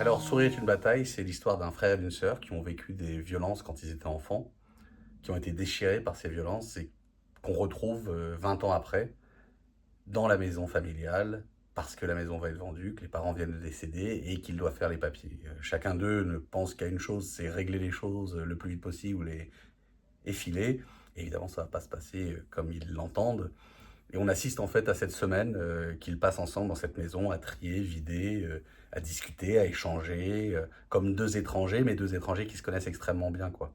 Alors, Sourire est une bataille, c'est l'histoire d'un frère et d'une sœur qui ont vécu des violences quand ils étaient enfants, qui ont été déchirés par ces violences et qu'on retrouve 20 ans après dans la maison familiale parce que la maison va être vendue, que les parents viennent de décéder et qu'ils doivent faire les papiers. Chacun d'eux ne pense qu'à une chose, c'est régler les choses le plus vite possible et filer. Et évidemment, ça ne va pas se passer comme ils l'entendent. Et on assiste en fait à cette semaine qu'ils passent ensemble dans cette maison à trier, vider, à discuter, à échanger, comme deux étrangers, mais deux étrangers qui se connaissent extrêmement bien, quoi.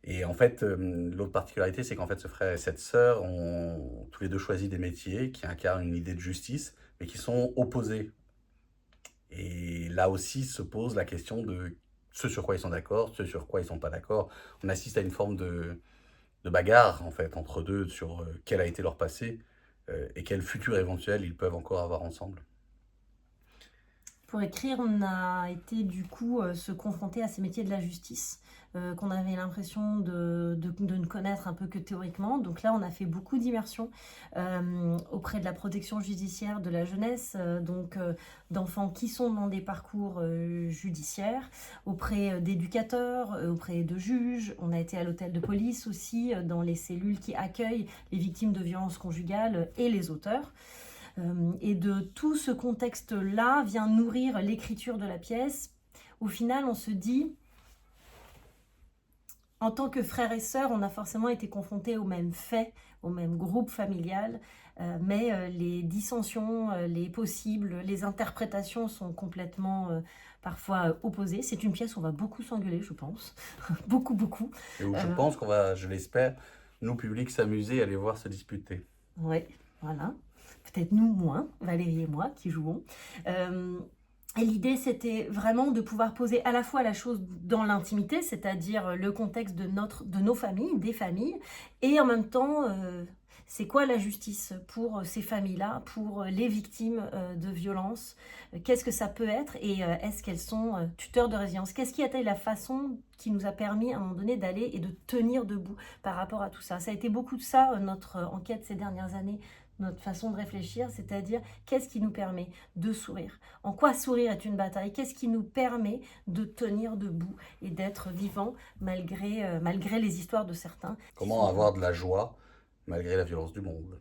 Et en fait, l'autre particularité, c'est qu'en fait, ce frère et cette sœur ont tous les deux choisi des métiers qui incarnent une idée de justice, mais qui sont opposés. Et là aussi se pose la question de ce sur quoi ils sont d'accord, ce sur quoi ils sont pas d'accord. On assiste à une forme de bagarre, en fait, entre deux sur quel a été leur passé et quel futur éventuel ils peuvent encore avoir ensemble. Pour écrire, on a été du coup se confronter à ces métiers de la justice qu'on avait l'impression de ne connaître un peu que théoriquement. Donc là, on a fait beaucoup d'immersions auprès de la protection judiciaire de la jeunesse, d'enfants qui sont dans des parcours judiciaires, auprès d'éducateurs, auprès de juges. On a été à l'hôtel de police aussi, dans les cellules qui accueillent les victimes de violences conjugales et les auteurs. Et de tout ce contexte-là vient nourrir l'écriture de la pièce. Au final, on se dit, en tant que frères et sœurs, on a forcément été confrontés aux mêmes faits, au même groupe familial, mais les dissensions, les possibles, les interprétations sont complètement parfois opposées. C'est une pièce où on va beaucoup s'engueuler, je pense. Beaucoup, beaucoup. Et où je Euh, pense qu'on va, je l'espère, nous, public, s'amuser à les voir se disputer. ouais, voilà. Peut-être nous moins, Valérie et moi qui jouons. Et l'idée, c'était vraiment de pouvoir poser à la fois la chose dans l'intimité, c'est-à-dire le contexte de nos familles, des familles, et en même temps, c'est quoi la justice pour ces familles-là, pour les victimes de violences. Qu'est-ce que ça peut être et est-ce qu'elles sont tuteurs de résilience? Qu'est-ce qui a été la façon qui nous a permis à un moment donné d'aller et de tenir debout par rapport à tout ça? Ça a été beaucoup de ça, notre enquête ces dernières années, notre façon de réfléchir, c'est-à-dire qu'est-ce qui nous permet de sourire? En quoi sourire est une bataille? Qu'est-ce qui nous permet de tenir debout et d'être vivant malgré les histoires de certains qui Comment sont... avoir de la joie malgré la violence du monde.